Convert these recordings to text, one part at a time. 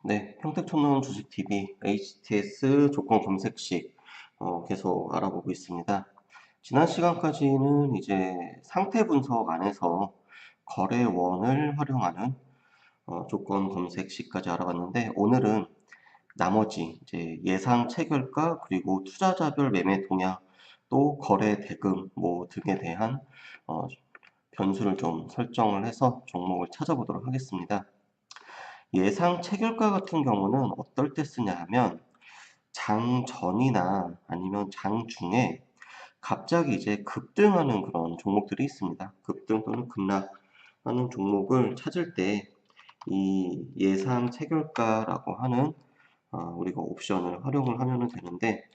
네, 평택촌놈 주식TV HTS 조건 검색식 계속 알아보고 있습니다. 지난 시간까지는 이제 상태 분석 안에서 거래원을 활용하는 조건 검색식까지 알아봤는데, 오늘은 나머지 이제 예상 체결가 그리고 투자자별 매매 동향 또 거래 대금 뭐 등에 대한 어, 변수를 좀 설정을 해서 종목을 찾아보도록 하겠습니다. 예상 체결가 같은 경우는 어떨 때 쓰냐 하면 장 전이나 아니면 장 중에 갑자기 이제 급등하는 그런 종목들이 있습니다. 급등 또는 급락하는 종목을 찾을 때 이 예상 체결가라고 하는 우리가 옵션을 활용을 하면 되는데,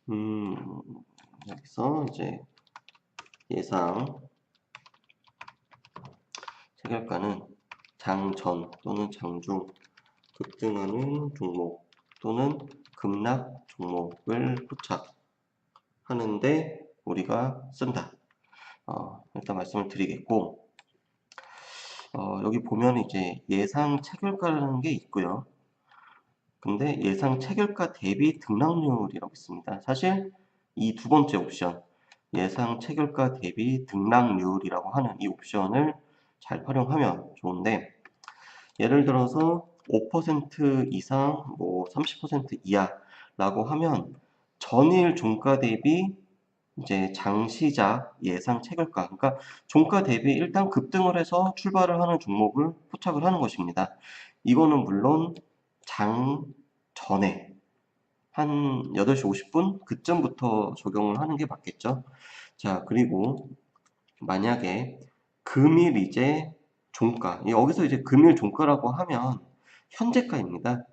음, 여기서 이제 예상 체결가는 장전 또는 장중 급등하는 종목 또는 급락 종목을 포착하는데 우리가 쓴다. 일단 말씀을 드리겠고, 여기 보면 이제 예상 체결가라는 게 있고요. 근데 예상 체결가 대비 등락률이라고 있습니다. 사실 이 두 번째 옵션, 예상 체결가 대비 등락률이라고 하는 이 옵션을 잘 활용하면 좋은데, 예를 들어서 5% 이상, 뭐 30% 이하라고 하면 전일 종가 대비 이제 장시작 예상 체결가, 그러니까 종가 대비 일단 급등을 해서 출발을 하는 종목을 포착을 하는 것입니다. 이거는 물론 장 전에 한 8시 50분 그쯤부터 적용을 하는 게 맞겠죠. 자, 그리고 만약에 금일 이제 종가, 여기서 이제 금일 종가라고 하면 현재가입니다.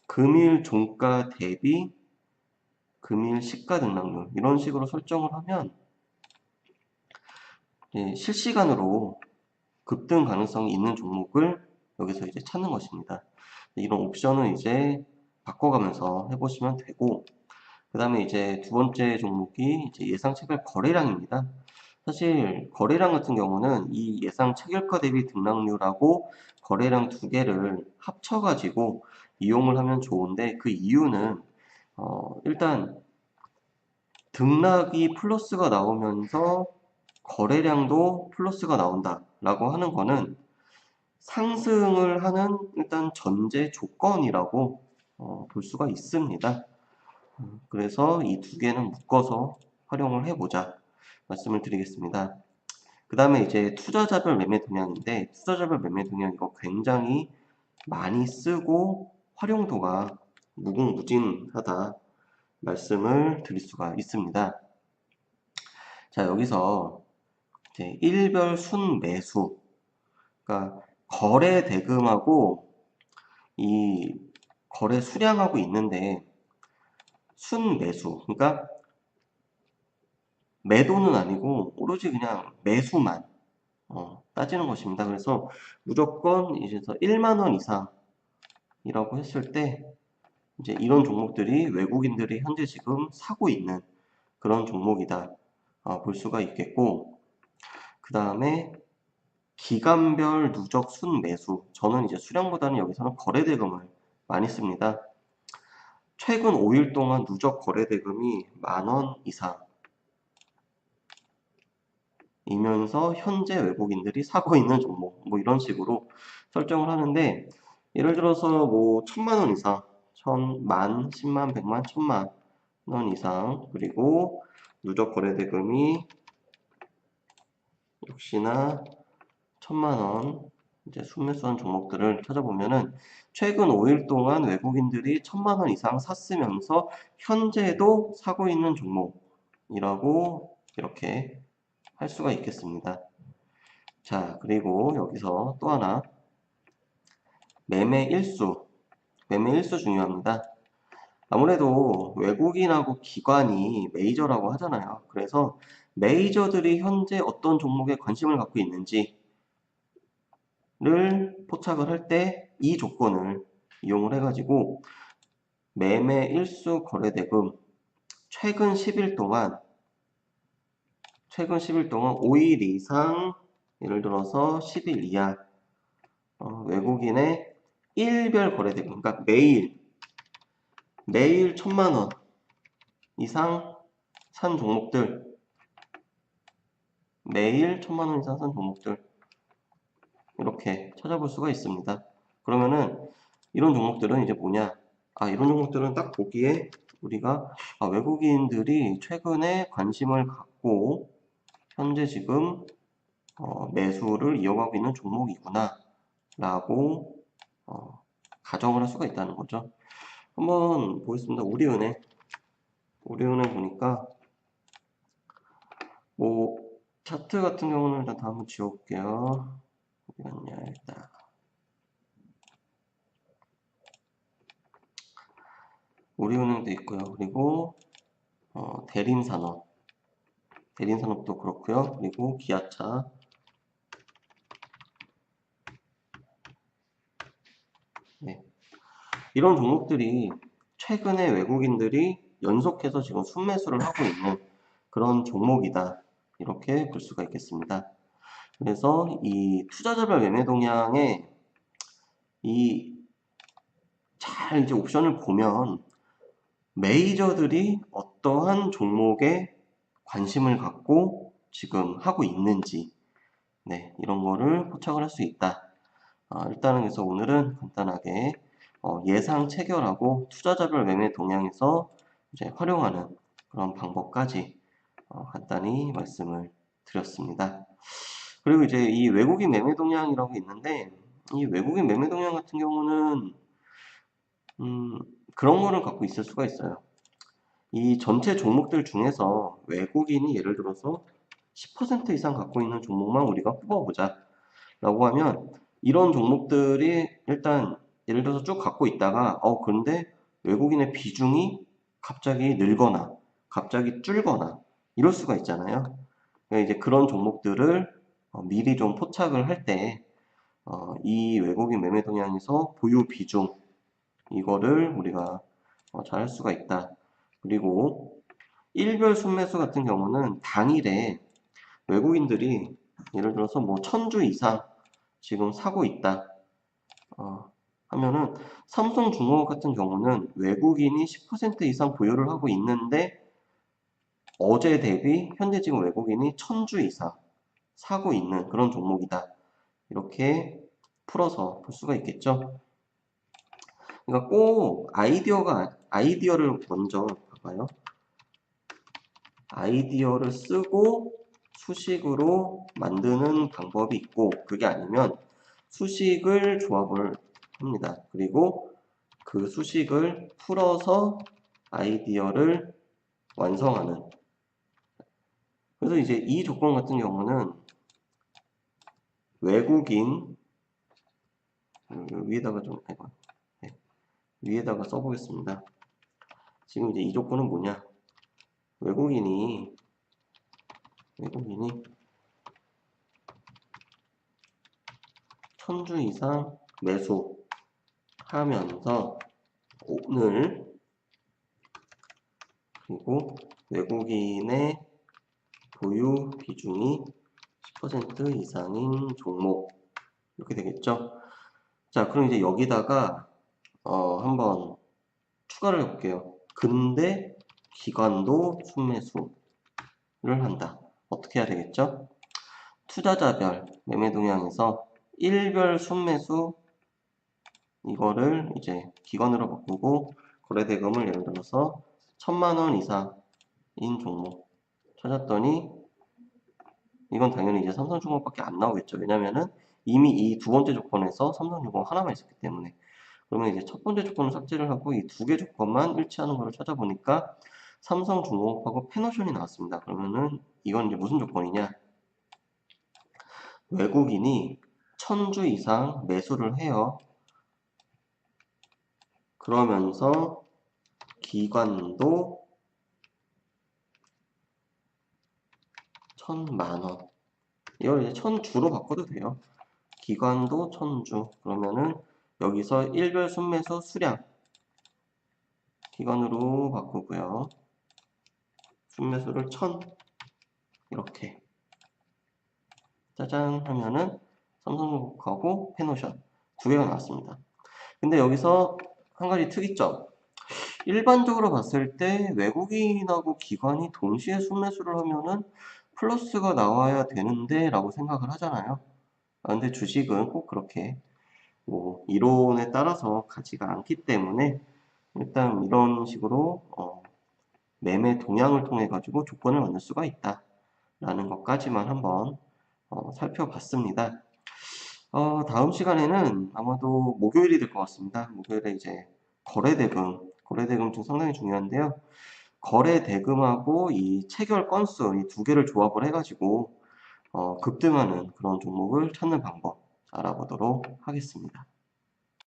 금일 종가 대비 금일 시가 등락률 이런 식으로 설정을 하면 실시간으로 급등 가능성이 있는 종목을 여기서 이제 찾는 것입니다. 이런 옵션은 이제 바꿔가면서 해보시면 되고, 그 다음에 이제 두 번째 종목이 이제 예상 체결 거래량입니다. 사실 거래량 같은 경우는 이 예상 체결가 대비 등락률하고 거래량 두 개를 합쳐가지고 이용을 하면 좋은데, 그 이유는 일단 등락이 플러스가 나오면서 거래량도 플러스가 나온다라고 하는 거는 상승을 하는 일단 전제 조건이라고 볼 수가 있습니다. 그래서 이 두 개는 묶어서 활용을 해보자 말씀을 드리겠습니다. 그 다음에 이제 투자자별 매매 동향인데, 투자자별 매매 동향 이거 굉장히 많이 쓰고 활용도가 무궁무진하다 말씀을 드릴 수가 있습니다. 자, 여기서 이제 일별 순매수, 그러니까 거래 대금하고 이 거래 수량하고 있는데, 순매수, 그러니까 매도는 아니고 오로지 그냥 매수만 따지는 것입니다. 그래서 무조건 이제 1만 원 이상이라고 했을 때 이제 이런 종목들이 외국인들이 현재 지금 사고 있는 그런 종목이다 볼 수가 있겠고, 그 다음에 기간별 누적 순매수, 저는 이제 수량보다는 여기서는 거래대금을 많이 씁니다. 최근 5일 동안 누적 거래대금이 10,000원 이상이면서 현재 외국인들이 사고 있는 종목, 뭐 이런 식으로 설정을 하는데, 예를 들어서 뭐 1,000만 원 이상, 1,000만, 10만, 100만, 1,000만 원 이상, 그리고 누적 거래대금이 역시나 1,000만 원, 이제 순매수한 종목들을 찾아보면은 최근 5일 동안 외국인들이 1,000만 원 이상 샀으면서 현재도 사고 있는 종목이라고 이렇게 할 수가 있겠습니다. 자, 그리고 여기서 또 하나 매매 일수, 매매 일수 중요합니다. 아무래도 외국인하고 기관이 메이저라고 하잖아요. 그래서 메이저들이 현재 어떤 종목에 관심을 갖고 있는지를 포착을 할 때 이 조건을 이용을 해가지고 매매 일수 거래대금 최근 10일 동안 5일 이상, 예를 들어서 10일 이하 외국인의 일별 거래대금, 그러니까 매일 1,000만 원 이상 산 종목들, 매일 1,000만 원 이상 산 종목들 이렇게 찾아볼 수가 있습니다. 그러면은 이런 종목들은 이제 뭐냐? 이런 종목들은 딱 보기에 우리가 외국인들이 최근에 관심을 갖고 현재 지금 매수를 이어가고 있는 종목이구나 라고 가정을 할 수가 있다는 거죠. 한번 보겠습니다. 우리은행 보니까 뭐 차트 같은 경우는 일단 다 한번 지워볼게요. 어디갔냐 일단 우리은행도 있고요. 그리고 대림산업도 그렇고요. 그리고 기아차, 네. 이런 종목들이 최근에 외국인들이 연속해서 지금 순매수를 하고 있는 그런 종목이다. 이렇게 볼 수가 있겠습니다. 그래서 이 투자자별 매매 동향에 잘 이제 옵션을 보면 메이저들이 어떠한 종목에 관심을 갖고 지금 하고 있는지, 네, 이런 거를 포착을 할 수 있다. 일단은 그래서 오늘은 간단하게 예상 체결하고 투자자별 매매 동향에서 이제 활용하는 그런 방법까지 간단히 말씀을 드렸습니다. 그리고 이제 이 외국인 매매 동향이라고 있는데 이 외국인 매매 동향 같은 경우는 그런 거를 갖고 있을 수가 있어요. 이 전체 종목들 중에서 외국인이 예를 들어서 10% 이상 갖고 있는 종목만 우리가 뽑아보자 라고 하면 이런 종목들이 일단 예를 들어서 쭉 갖고 있다가 근데 외국인의 비중이 갑자기 늘거나 갑자기 줄거나 이럴 수가 있잖아요. 그러니까 이제 그런 종목들을 미리 좀 포착을 할 때 이 외국인 매매 동향에서 보유 비중 이거를 우리가 잘 할 수가 있다. 그리고 일별 순매수 같은 경우는 당일에 외국인들이 예를 들어서 뭐 1,000주 이상 지금 사고 있다 하면은 삼성중공업 같은 경우는 외국인이 10% 이상 보유를 하고 있는데 어제 대비 현재 지금 외국인이 1,000주 이상 사고 있는 그런 종목이다. 이렇게 풀어서 볼 수가 있겠죠. 그러니까 꼭 아이디어를 먼저 봐봐요. 아이디어를 쓰고 수식으로 만드는 방법이 있고 그게 아니면 수식을 조합을 합니다. 그리고 그 수식을 풀어서 아이디어를 완성하는. 그래서 이제 이 조건 같은 경우는 외국인 위에다가 네, 위에다가 써보겠습니다. 지금 이제 이 조건은 뭐냐? 외국인이 1,000주 이상 매수하면서 오늘 그리고 외국인의 보유 비중이 10% 이상인 종목 이렇게 되겠죠. 자, 그럼 이제 여기다가 한번 추가를 해볼게요. 근데 기관도 순매수를 한다. 어떻게 해야 되겠죠? 투자자별 매매 동향에서 일별 순매수 이거를 이제 기관으로 바꾸고 거래대금을 예를 들어서 1,000만 원 이상인 종목 찾았더니 이건 당연히 이제 삼성중공업밖에 안 나오겠죠. 왜냐면은 이미 이 두 번째 조건에서 삼성중공업 하나만 있었기 때문에. 그러면 이제 첫 번째 조건을 삭제를 하고 이 두 개 조건만 일치하는 거를 찾아보니까 삼성중공업하고 페노션이 나왔습니다. 그러면은 이건 이제 무슨 조건이냐? 외국인이 1,000주 이상 매수를 해요. 그러면서 기관도 1,000만 원. 이걸 이제 1,000주로 바꿔도 돼요. 기관도 1,000주. 그러면은 여기서 일별 순매수 수량 기관으로 바꾸고요. 순매수를 1,000 이렇게 짜잔 하면은 삼성전자하고 페노션 두 개가 나왔습니다. 근데 여기서 한 가지 특이점. 일반적으로 봤을 때 외국인하고 기관이 동시에 순매수를 하면은 플러스가 나와야 되는데 라고 생각을 하잖아요. 근데 주식은 꼭 그렇게 뭐 이론에 따라서 가지가 않기 때문에 일단 이런 식으로 매매 동향을 통해 가지고 조건을 만들 수가 있다 라는 것까지만 한번 살펴봤습니다. 다음 시간에는 아마도 목요일이 될 것 같습니다. 목요일에 이제 거래대금 좀 상당히 중요한데요. 거래대금하고 이 체결 건수 이 두 개를 조합을 해가지고 급등하는 그런 종목을 찾는 방법 알아보도록 하겠습니다.